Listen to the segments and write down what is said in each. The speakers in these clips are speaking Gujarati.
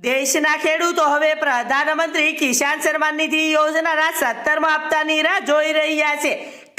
દેશના ખેડૂતો હવે પ્રધાનમંત્રી કિસાન સન્માન નિધિ યોજનાના 17મા હપ્તાની રાહ જોઈ રહ્યા છે,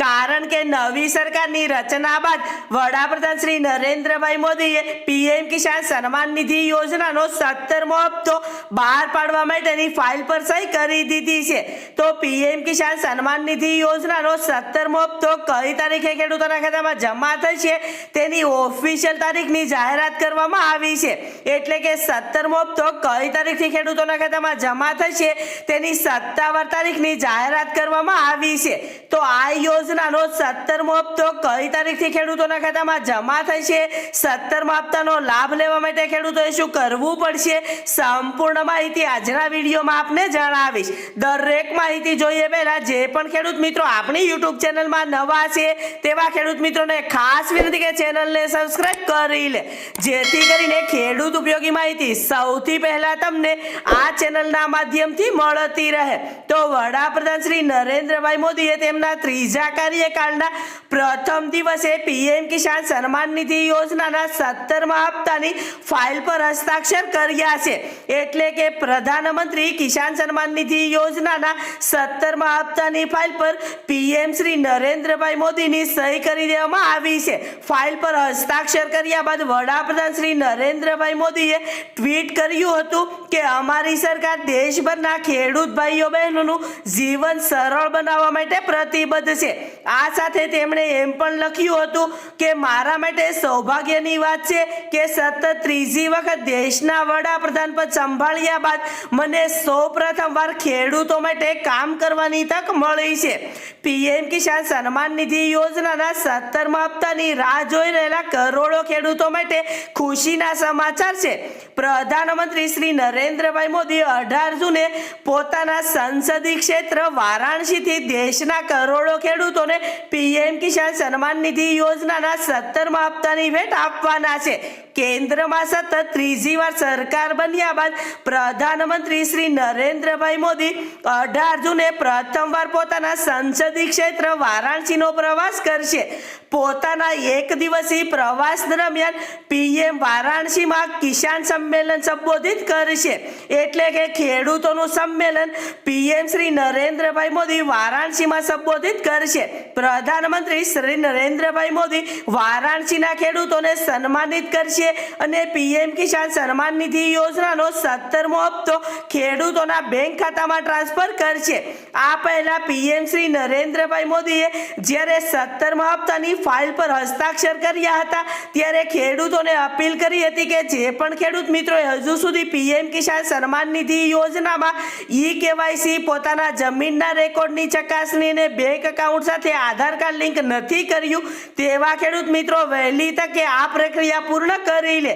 કારણ કે નવી સરકારની રચના બાદ વડાપ્રધાન શ્રી નરેન્દ્રભાઈ મોદીએ પીએમ કિસાન સન્માન નિધિ યોજનાનો 17મો હપ્તો બહાર પાડવા માટેની ફાઇલ પર સહી કરી દીધી છે। તો પીએમ કિસાન સન્માન નિધિ યોજનાનો 17મો હપ્તો કઈ તારીખે ખેડૂતોના ખાતામાં જમા થશે તેની ઓફિશિયલ તારીખની જાહેરાત કરવામાં આવી છે। એટલે કે 17મો હપ્તો કઈ તારીખથી ખેડૂતોના ખાતામાં જમા થશે તેની સત્તાવાર તારીખની જાહેરાત કરવામાં આવી છે। તો આ યોજનાનો 17મો હપ્તો કઈ તારીખથી ખેડૂતોના ખાતામાં જમા થશે, 17મા હપ્તાનો લાભ લેવા માટે ખેડૂતોએ શું કરવું પડશે, સંપૂર્ણ માહિતી આજના વિડીયોમાં આપને જણાવીશ। દરેક માહિતી જોઈએ પહેલા જે પણ ખેડૂત મિત્રો આપણી YouTube ચેનલમાં નવા છે તેવા ખેડૂત મિત્રોને ખાસ વિનંતી કે ચેનલને સબસ્ક્રાઇબ કરી લે, જેથી કરીને ખેડૂત ઉપયોગી માહિતી સૌથી પહેલા તમને આ ચેનલના માધ્યમથી મળતી રહે। તો વડાપ્રધાન શ્રી નરેન્દ્રભાઈ મોદીએ તેમના ત્રીજા કાર્યકાળના પ્રથમ દિવસે પીએમ કિસાન સન્માન નિધિ યોજનાના 17મા હપ્તાની ફાઇલ પર હસ્તાક્ષર કર્યા છે। એટલે કે પ્રધાનમંત્રી કિસાન સન્માન નિધિ યોજનાના 17મા હપ્તાની ફાઇલ પર પીએમ શ્રી નરેન્દ્રભાઈ મોદીની સહી કરી દેવામાં આવી છે। ફાઇલ પર હસ્તાક્ષર કર્યા બાદ વડાપ્રધાન શ્રી નરેન્દ્રભાઈ મોદીએ ટ્વીટ કર્યું હતું કે અમારી સરકાર દેશભરના ખેડૂત ભાઈઓ બહેનોનું જીવન સરળ બનાવવા માટે પ્રતિબદ્ધ છે। આ સાથે તેમણે એમ પણ લખ્યું હતું કે મારા માટે સૌભાગ્યની વાત છે કે સતત ત્રીજી વખત દેશના વડાપ્રધાન પદ સંભાળ્યા બાદ મને સૌપ્રથમવાર ખેડૂતો માટે કામ કરવાની તક મળી છે। પીએમ કિસાન સન્માન નિધિ યોજનાના 17મા હપ્તાની રાહ જોઈ રહેલા કરોડો ખેડૂતો માટે ખુશીના સમાચાર છે। પ્રધાનમંત્રી શ્રી નરેન્દ્રભાઈ મોદી 18 જૂને પોતાના સંસદીય ક્ષેત્ર વારાણસીથી દેશના કરોડો ખેડૂતોને પીએમ કિસાન સન્માન નિધિ યોજનાના 17મા હપ્તાની ભેટ આપવાના છે। કેન્દ્રમાં સતત ત્રીજી વાર સરકાર બન્યા બાદ પ્રધાનમંત્રી શ્રી નરેન્દ્રભાઈ મોદી 18 જૂને પ્રથમવાર પોતાના સંસદીય ક્ષેત્ર વારાણસીનો પ્રવાસ કરશે। પોતાના એક દિવસીય પ્રવાસ દરમિયાન પીએમ વારાણસીમાં કિસાન સંમેલન સંબોધિત કરશે। એટલે કે ખેડૂતોનું સંમેલન પીએમ શ્રી નરેન્દ્રભાઈ મોદી વારાણસીમાં સંબોધિત કરશે। પ્રધાનમંત્રી શ્રી નરેન્દ્રભાઈ મોદી વારાણસીના ખેડૂતોને સન્માનિત કરશે અને પીએમ કિસાન સન્માન નિધિ યોજનાનો 17મો હપ્તો ખેડૂતોના બેંક ખાતામાં ટ્રાન્સફર કરશે। આ પહેલા પીએમ શ્રી નરેન્દ્રભાઈ મોદીએ જ્યારે 17મા હપ્તાની ફાઇલ પર હસ્તાક્ષર કર્યા હતા ત્યારે ખેડૂતોને અપીલ કરી હતી કે જે પણ ખેડૂત મિત્રોએ હજુ સુધી પીએમ કિસાન સન્માન નિધિ યોજનામાં ઈ-કેવાયસી પોતાના જમીનના રેકોર્ડની ચકાસણીને બેંક એકાઉન્ટ સાથે આધાર કાર્ડ લિંક નથી કર્યું તેવા ખેડૂત મિત્રો વહેલી તકે આ પ્રક્રિયા પૂર્ણ કરી લે,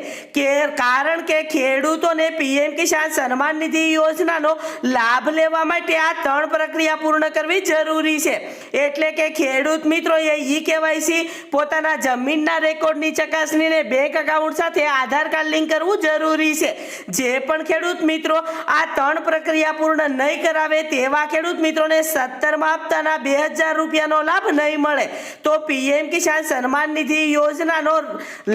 કારણ કે ખેડૂતોને પીએમ કિસાન સન્માન નિધિ યોજનાનો લાભ લેવા માટે આ 3 પ્રક્રિયા પૂર્ણ કરવી જરૂરી છે। એટલે કે ખેડૂત મિત્રોએ ઈ-કેવાયસી પોતાના જમીનના રેકોર્ડની ચકાસણીને બેંક એકાઉન્ટ સાથે આધાર કાર્ડ લિંક કરવું જરૂરી છે। જે પણ ખેડૂત મિત્રો આ 3 પ્રક્રિયા પૂર્ણ નહીં કરાવે તેવા ખેડૂત મિત્રોને 17મા હપ્તાના 2000 રૂપિયાનો લાભ નહીં મળે। તો પીએમ કિસાન સન્માન નિધિ યોજનાનો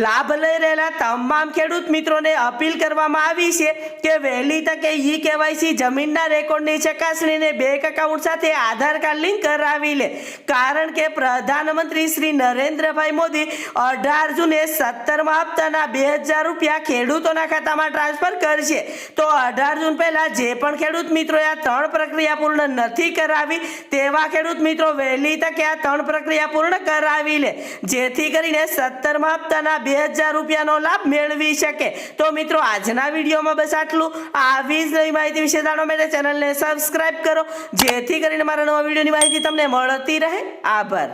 લાભ લઈ રહેલા તમામ ખેડૂત મિત્રોને અપીલ કરવામાં આવી છે કે વહેલી તકે ઈ-કેવાયસી જમીનના રેકોર્ડની ચકાસણીને બેંક એકાઉન્ટ સાથે આધાર કાર્ડ લિંક કરાવી લે, કારણ કે પ્રધાનમંત્રી શ્રી નરેન્દ્રભાઈ મોદી 18 જૂને 17મા હપ્તાના 2000 રૂપિયા ખેડૂતોના ખાતામાં ટ્રાન્સફર કરશે। તો 18 જૂન પહેલા જે પણ ખેડૂત મિત્રોએ આ 3 પ્રક્રિયા પૂર્ણ નથી કરાવી તેવા ખેડૂત મિત્રો વહેલી તકે આ 3 પ્રક્રિયા પૂર્ણ કરાવી લે, જેથી કરીને 17મા હપ્તાના 2000 રૂપિયાનો લાભ મેળવી શકે। તો મિત્રો આજના વિડીયોમાં બસ આટલું। આવી જ નવી માહિતી વિશે જાણવા માટે ચેનલને સબસ્ક્રાઇબ કરો, જેથી કરીને મારા નવા વિડીયોની માહિતી તમને મળતી રહે। આભાર।